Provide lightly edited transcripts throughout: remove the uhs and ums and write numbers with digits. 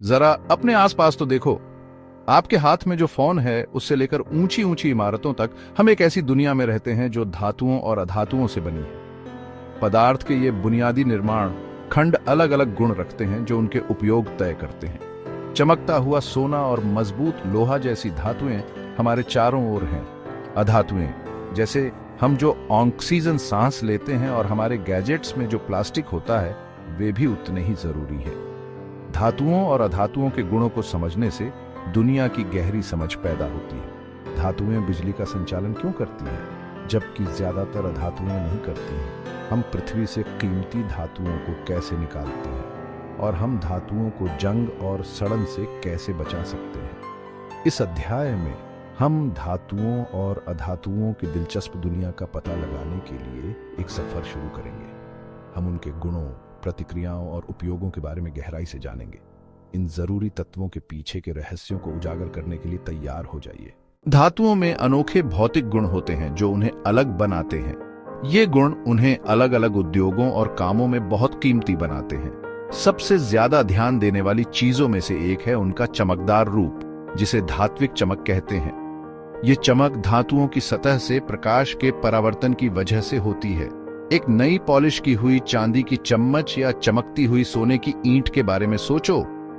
जरा अपने आसपास तो देखो। आपके हाथ में जो फोन है उससे लेकर ऊंची ऊंची इमारतों तक हम एक ऐसी दुनिया में रहते हैं जो धातुओं और अधातुओं से बनी है। पदार्थ के ये बुनियादी निर्माण खंड अलग अलग गुण रखते हैं जो उनके उपयोग तय करते हैं। चमकता हुआ सोना और मजबूत लोहा जैसी धातुएं हमारे चारों ओर हैं। अधातुएं जैसे हम जो ऑक्सीजन सांस लेते हैं और हमारे गैजेट्स में जो प्लास्टिक होता है वे भी उतने ही जरूरी है। धातुओं और अधातुओं के गुणों को समझने से दुनिया की गहरी समझ पैदा होती है। धातुएं बिजली का संचालन क्यों करती हैं, जबकि ज्यादातर अधातुएं नहीं करती हैं? हम पृथ्वी से कीमती धातुओं को कैसे निकालते हैं और हम धातुओं को जंग और सड़न से कैसे बचा सकते हैं? इस अध्याय में हम धातुओं और अधातुओं की दिलचस्प दुनिया का पता लगाने के लिए एक सफर शुरू करेंगे। हम उनके गुणों, प्रतिक्रियाओं और उपयोगों के बारे में गहराई से जानेंगे। इन जरूरी तत्वों के पीछे के रहस्यों को उजागर करने के लिए तैयार हो जाइए। धातुओं में अनोखे भौतिक गुण होते हैं जो उन्हें अलग बनाते हैं। ये गुण उन्हें अलग अलग उद्योगों और कामों में बहुत कीमती बनाते हैं। सबसे ज्यादा ध्यान देने वाली चीजों में से एक है उनका चमकदार रूप, जिसे धात्विक चमक कहते हैं। ये चमक धातुओं की सतह से प्रकाश के परावर्तन की वजह से होती है। एक नई पॉलिश की हुई चांदी की चम्मच या चमकती हुई सोने की ईंट के बारे में सोचो।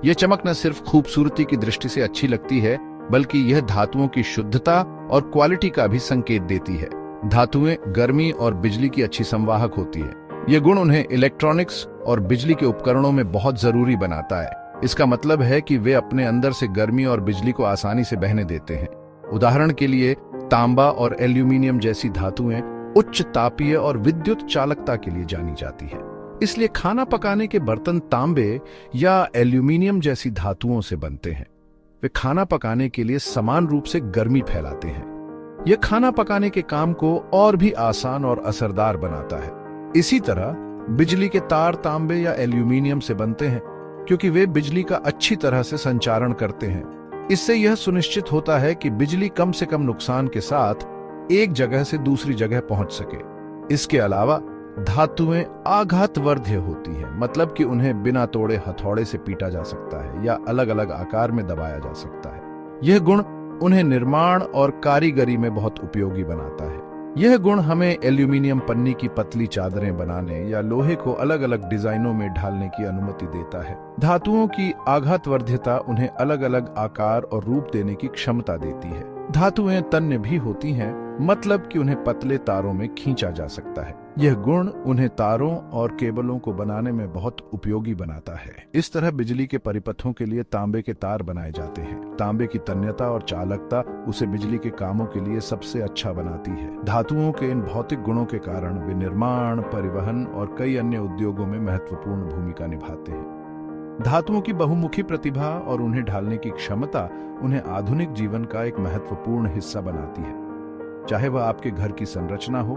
यह चमक न सिर्फ खूबसूरती की दृष्टि से अच्छी लगती है, बल्कि यह धातुओं की शुद्धता और क्वालिटी का भी संकेत देती है। धातुएं गर्मी और बिजली की अच्छी संवाहक होती है। यह गुण उन्हें इलेक्ट्रॉनिक्स और बिजली के उपकरणों में बहुत जरूरी बनाता है। इसका मतलब है कि वे अपने अंदर से गर्मी और बिजली को आसानी से बहने देते हैं। उदाहरण के लिए तांबा और एल्यूमिनियम जैसी धातुएं उच्च तापीय और विद्युत चालकता के लिए जानी जाती है। इसलिए खाना पकाने के बर्तन तांबे या एल्यूमिनियम जैसी धातुओं से बनते हैं। वे खाना पकाने के लिए समान रूप से गर्मी फैलाते हैं। यह खाना पकाने के काम को और भी आसान और असरदार बनाता है। इसी तरह बिजली के तार तांबे या एल्यूमिनियम से बनते हैं, क्योंकि वे बिजली का अच्छी तरह से संचारण करते हैं। इससे यह सुनिश्चित होता है कि बिजली कम से कम नुकसान के साथ एक जगह से दूसरी जगह पहुंच सके। इसके अलावा धातुएं आघातवर्ध्य होती है, मतलब कि उन्हें बिना तोड़े हथौड़े से पीटा जा सकता है या अलग अलग आकार में दबाया जा सकता है। यह गुण उन्हें निर्माण और कारीगरी में बहुत उपयोगी बनाता है। यह गुण हमें एल्यूमिनियम पन्नी की पतली चादरें बनाने या लोहे को अलग अलग डिजाइनों में ढालने की अनुमति देता है। धातुओं की आघातवर्ध्यता उन्हें अलग अलग आकार और रूप देने की क्षमता देती है। धातुएं तन्य भी होती हैं, मतलब कि उन्हें पतले तारों में खींचा जा सकता है। यह गुण उन्हें तारों और केबलों को बनाने में बहुत उपयोगी बनाता है। इस तरह बिजली के परिपथों के लिए तांबे के तार बनाए जाते हैं। तांबे की तन्यता और चालकता उसे बिजली के कामों के लिए सबसे अच्छा बनाती है। धातुओं के इन भौतिक गुणों के कारण वे निर्माण, परिवहन और कई अन्य उद्योगों में महत्वपूर्ण भूमिका निभाते हैं। धातुओं की बहुमुखी प्रतिभा और उन्हें ढालने की क्षमता उन्हें आधुनिक जीवन का एक महत्वपूर्ण हिस्सा बनाती है। चाहे वह आपके घर की संरचना हो,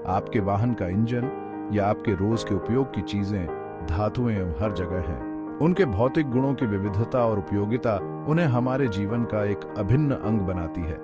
आपके वाहन का इंजन या आपके रोज के उपयोग की चीजें, धातुएं हर जगह हैं। उनके भौतिक गुणों की विविधता और उपयोगिता उन्हें हमारे जीवन का एक अभिन्न अंग बनाती है।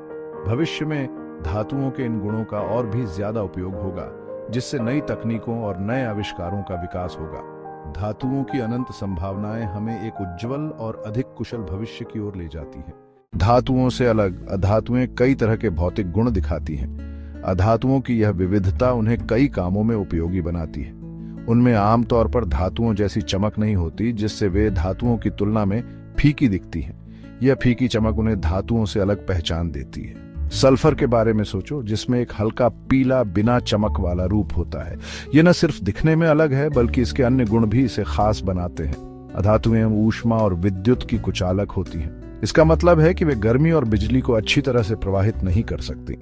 भविष्य में धातुओं के इन गुणों का और भी ज्यादा उपयोग होगा, जिससे नई तकनीकों और नए आविष्कारों का विकास होगा। धातुओं की अनंत संभावनाएं हमें एक उज्जवल और अधिक कुशल भविष्य की ओर ले जाती हैं। धातुओं से अलग अधातुएं कई तरह के भौतिक गुण दिखाती हैं। अधातुओं की यह विविधता उन्हें कई कामों में उपयोगी बनाती है। उनमें आमतौर पर धातुओं जैसी चमक नहीं होती, जिससे वे धातुओं की तुलना में फीकी दिखती हैं। यह फीकी चमक उन्हें धातुओं से अलग पहचान देती है। सल्फर के बारे में सोचो, जिसमें एक हल्का पीला बिना चमक वाला रूप होता है। यह न सिर्फ दिखने में अलग है, बल्कि इसके अन्य गुण भी इसे खास बनाते हैं। अधातुएं ऊष्मा और विद्युत की कुचालक होती हैं। इसका मतलब है कि वे गर्मी और बिजली को अच्छी तरह से प्रवाहित नहीं कर सकती।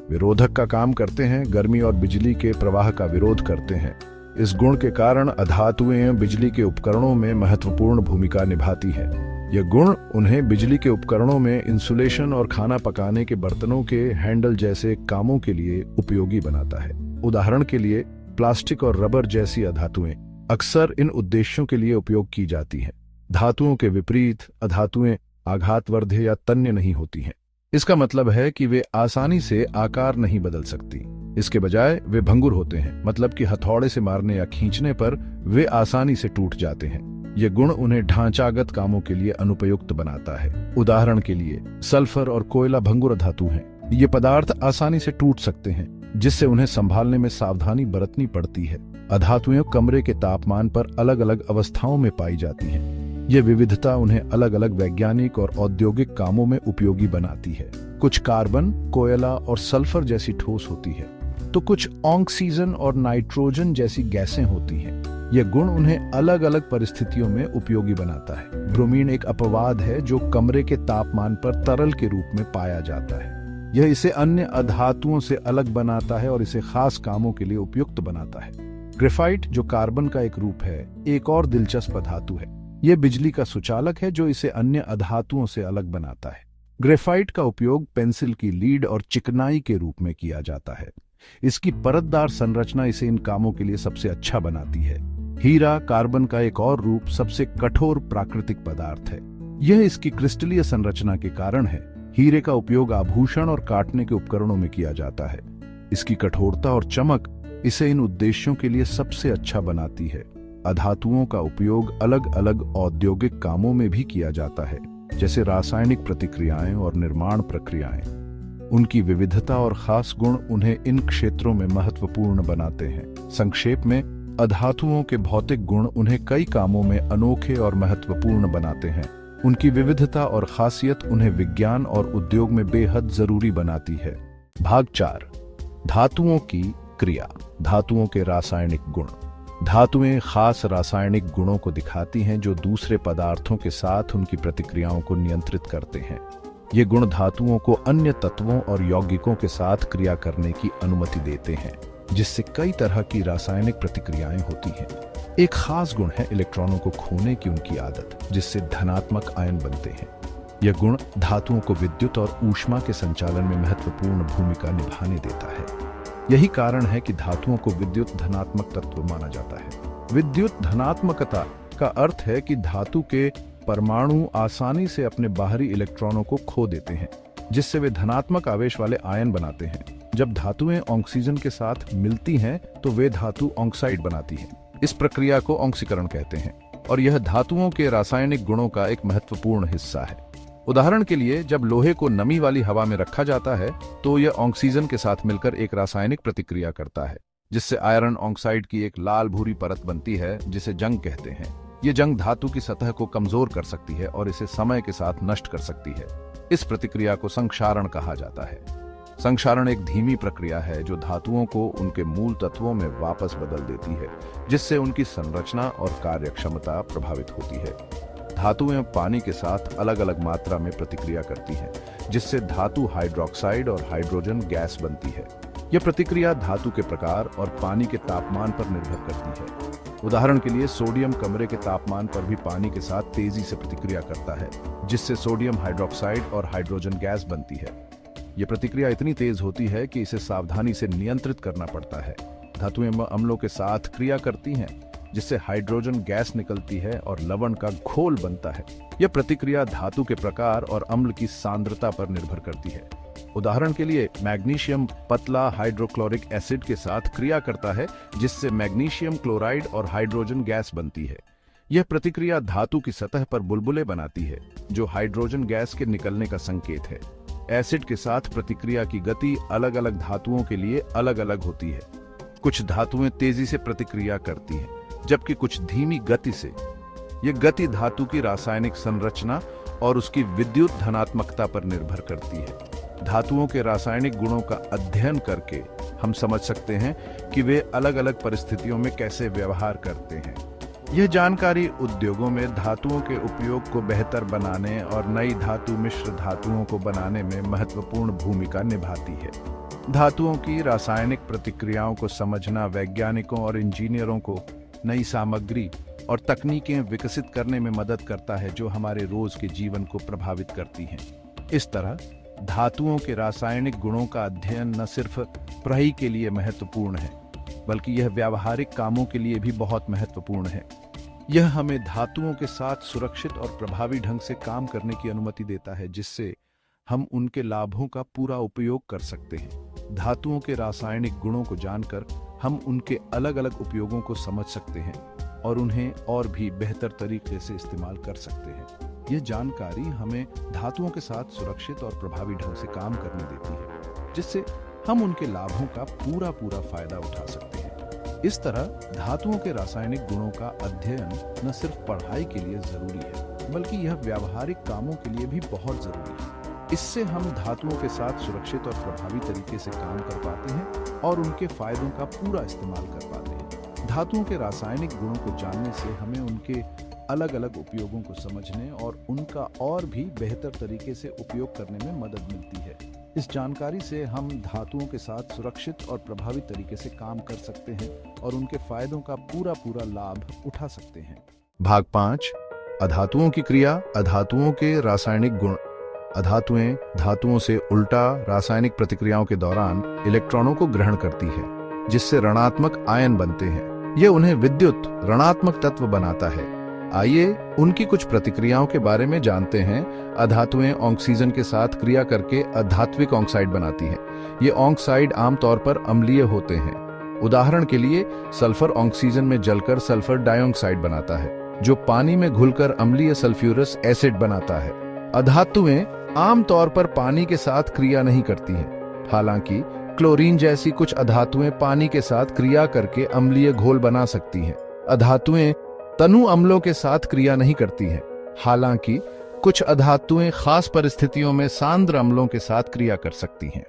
वे रोधक का काम करते हैं, गर्मी और बिजली के प्रवाह का विरोध करते हैं। इस गुण के कारण अधातुएं बिजली के उपकरणों में महत्वपूर्ण भूमिका निभाती हैं। यह गुण उन्हें बिजली के उपकरणों में इंसुलेशन और खाना पकाने के बर्तनों के हैंडल जैसे कामों के लिए उपयोगी बनाता है। उदाहरण के लिए प्लास्टिक और रबर जैसी अधातुएं अक्सर इन उद्देश्यों के लिए उपयोग की जाती हैं। धातुओं के विपरीत अधातुएं आघातवर्ध्य या तन्य नहीं होती हैं। इसका मतलब है कि वे आसानी से आकार नहीं बदल सकती। इसके बजाय वे भंगुर होते हैं, मतलब कि हथौड़े से मारने या खींचने पर वे आसानी से टूट जाते हैं। ये गुण उन्हें ढांचागत कामों के लिए अनुपयुक्त बनाता है। उदाहरण के लिए सल्फर और कोयला भंगुर धातु हैं। ये पदार्थ आसानी से टूट सकते हैं, जिससे उन्हें संभालने में सावधानी बरतनी पड़ती है। अधातुएं कमरे के तापमान पर अलग अलग अवस्थाओं में पाई जाती हैं। ये विविधता उन्हें अलग अलग वैज्ञानिक और औद्योगिक कामों में उपयोगी बनाती है। कुछ कार्बन, कोयला और सल्फर जैसी ठोस होती है, तो कुछ ऑक्सीजन और नाइट्रोजन जैसी गैसें होती हैं। यह गुण उन्हें अलग अलग परिस्थितियों में उपयोगी बनाता है। ब्रोमीन एक अपवाद है जो कमरे के तापमान पर तरल के रूप में पाया जाता है। यह इसे अन्य अधातुओं से अलग बनाता है और इसे खास कामों के लिए उपयुक्त बनाता है। ग्रेफाइट, जो कार्बन का एक रूप है, एक और दिलचस्प धातु है। यह बिजली का सुचालक है जो इसे अन्य अधातुओं से अलग बनाता है। ग्रेफाइट का उपयोग पेंसिल की लीड और चिकनाई के रूप में किया जाता है। इसकी परतदार संरचना इसे इन कामों के लिए सबसे अच्छा बनाती है। हीरा, कार्बन का एक और रूप, सबसे कठोर प्राकृतिक पदार्थ है। यह इसकी क्रिस्टलीय संरचना के कारण है। हीरे का उपयोग आभूषण और काटने के उपकरणों में किया जाता है। इसकी कठोरता और चमक इसे इन उद्देश्यों के लिए सबसे अच्छा बनाती है। अधातुओं का उपयोग अलग अलग औद्योगिक कामों में भी किया जाता है, जैसे रासायनिक प्रतिक्रियाएं और निर्माण प्रक्रियाएं। उनकी विविधता और खास गुण उन्हें इन क्षेत्रों में महत्वपूर्ण बनाते हैं। संक्षेप में, अधातुओं के भौतिक गुण उन्हें कई कामों में अनोखे और महत्वपूर्ण बनाते हैं। उनकी विविधता और खासियत उन्हें विज्ञान और उद्योग में बेहद जरूरी बनाती है। भाग 4, धातुओं की क्रिया। धातुओं के रासायनिक गुण। धातुएं खास रासायनिक गुणों को दिखाती हैं जो दूसरे पदार्थों के साथ उनकी प्रतिक्रियाओं को नियंत्रित करते हैं। ये गुण धातुओं को अन्य तत्वों और यौगिकों के साथ क्रिया करने की अनुमति देते हैं, जिससे कई तरह की रासायनिक प्रतिक्रियाएं होती हैं। एक खास गुण है इलेक्ट्रॉनों को खोने की उनकी आदत, जिससे धनात्मक आयन बनते हैं। यह गुण धातुओं को विद्युत और ऊष्मा के संचालन में महत्वपूर्ण भूमिका निभाने देता है। यही कारण है कि धातुओं को विद्युत धनात्मक तत्व माना जाता है। विद्युत धनात्मकता का अर्थ है कि धातु के परमाणु आसानी से अपने बाहरी इलेक्ट्रॉनों को खो देते हैं, जिससे वे धनात्मक आवेश वाले आयन बनाते हैं। जब धातुएं ऑक्सीजन के साथ मिलती हैं तो वे धातु ऑक्साइड बनाती हैं। इस प्रक्रिया को ऑक्सीकरण कहते हैं और यह धातुओं के रासायनिक गुणों का एक महत्वपूर्ण हिस्सा है। उदाहरण के लिए, जब लोहे को नमी वाली हवा में रखा जाता है तो यह ऑक्सीजन के साथ मिलकर एक रासायनिक प्रतिक्रिया करता है, जिससे आयरन ऑक्साइड की एक लाल भूरी परत बनती है, जिसे जंग कहते हैं। ये जंग धातु की सतह को कमजोर कर सकती है और इसे समय के साथ नष्ट कर सकती है। इस प्रक्रिया को संक्षारण कहा जाता है। संक्षारण एक धीमी प्रक्रिया है जो धातुओं को उनके मूल तत्वों में वापस बदल देती है, जिससे उनकी संरचना और कार्यक्षमता प्रभावित होती है। धातुएं पानी के साथ अलग अलग मात्रा में प्रतिक्रिया करती हैं, जिससे धातु हाइड्रोक्साइड और हाइड्रोजन गैस बनती है। यह प्रतिक्रिया धातु के प्रकार और पानी के तापमान पर निर्भर करती है। उदाहरण के लिए, सोडियम कमरे के तापमान पर भी पानी के साथ तेजी से प्रतिक्रिया करता है, जिससे सोडियम हाइड्रोक्साइड और हाइड्रोजन गैस बनती है। यह प्रतिक्रिया इतनी तेज होती है कि इसे सावधानी से नियंत्रित करना पड़ता है। धातुएं अम्लों के साथ क्रिया करती हैं, जिससे हाइड्रोजन गैस निकलती है और लवण का घोल बनता है। यह प्रतिक्रिया धातु के प्रकार और अम्ल की सांद्रता पर निर्भर करती है। उदाहरण के लिए, मैग्नीशियम पतला हाइड्रोक्लोरिक एसिड के साथ क्रिया करता है, जिससे मैग्नीशियम क्लोराइड और हाइड्रोजन गैस बनती है। यह प्रतिक्रिया धातु की सतह पर बुलबुले बनाती है, जो हाइड्रोजन गैस के निकलने का संकेत है। एसिड के साथ प्रतिक्रिया की गति अलग अलग धातुओं के लिए अलग अलग होती है। कुछ धातुएं तेजी से प्रतिक्रिया करती हैं, जबकि कुछ धीमी गति से। यह गति धातु की रासायनिक संरचना और उसकी विद्युत धनात्मकता पर निर्भर करती है। धातुओं के रासायनिक गुणों का अध्ययन करके हम समझ सकते हैं कि वे अलग अलग परिस्थितियों में कैसे व्यवहार करते हैं। यह जानकारी उद्योगों में धातुओं के उपयोग को बेहतर बनाने और नई धातु मिश्र धातुओं को बनाने में महत्वपूर्ण भूमिका निभाती है। धातुओं की रासायनिक प्रतिक्रियाओं को समझना वैज्ञानिकों और इंजीनियरों को नई सामग्री और तकनीकें विकसित करने में मदद करता है, जो हमारे रोज के जीवन को प्रभावित करती हैं। इस तरह धातुओं के रासायनिक गुणों का अध्ययन न सिर्फ पढ़ाई के लिए महत्वपूर्ण है, बल्कि यह व्यावहारिक कामों के लिए भी बहुत महत्वपूर्ण है। यह हमें धातुओं के साथ सुरक्षित और प्रभावी ढंग से काम करने की अनुमति देता है, जिससे हम उनके लाभों का पूरा उपयोग कर सकते हैं। धातुओं के रासायनिक गुणों को जानकर हम उनके अलग अलग उपयोगों को समझ सकते हैं। और उन्हें और भी बेहतर तरीके से इस्तेमाल कर सकते हैं। यह जानकारी हमें धातुओं के साथ सुरक्षित और प्रभावी ढंग से काम करने देती है, जिससे हम उनके लाभों का पूरा फायदा उठा सकते हैं। इस तरह धातुओं के रासायनिक गुणों का अध्ययन न सिर्फ पढ़ाई के लिए जरूरी है, बल्कि यह व्यावहारिक कामों के लिए भी बहुत जरूरी है। इससे हम धातुओं के साथ सुरक्षित और प्रभावी तरीके से काम कर पाते हैं और उनके फायदों का पूरा इस्तेमाल कर पाते हैं। धातुओं के रासायनिक गुणों को जानने से हमें उनके अलग अलग उपयोगों को समझने और उनका और भी बेहतर तरीके से उपयोग करने में मदद मिलती है। इस जानकारी से हम धातुओं के साथ सुरक्षित और प्रभावी तरीके से काम कर सकते हैं और उनके फायदों का पूरा लाभ उठा सकते हैं। भाग 5, अधातुओं की क्रिया, अधातुओं के रासायनिक गुण। अधातुएं धातुओं से उल्टा रासायनिक प्रतिक्रियाओं के दौरान इलेक्ट्रॉनों को ग्रहण करती है, जिससे ऋणात्मक आयन बनते हैं। यह उन्हें विद्युत ऋणात्मक तत्व बनाता है। आइए उनकी कुछ प्रतिक्रियाओं के बारे में जानते हैं। अधातुएं ऑक्सीजन के साथ क्रिया करके अधात्विक ऑक्साइड बनाती हैं। ये ऑक्साइड आमतौर पर अम्लीय होते हैं। उदाहरण के लिए सल्फर ऑक्सीजन में जलकर सल्फर डाइऑक्साइड बनाता है, जो पानी में घुलकर अम्लीय सल्फ्यूरस एसिड बनाता है। अधातुएं आमतौर पर पानी के साथ क्रिया नहीं करती हैं। हालांकि क्लोरीन जैसी कुछ अधातुएं पानी के साथ क्रिया करके अम्लीय घोल बना सकती हैं। अधातुएं तनु अम्लों के साथ क्रिया नहीं करती हैं। हालांकि कुछ अधातुएं खास परिस्थितियों में सांद्र अम्लों के साथ क्रिया कर सकती हैं।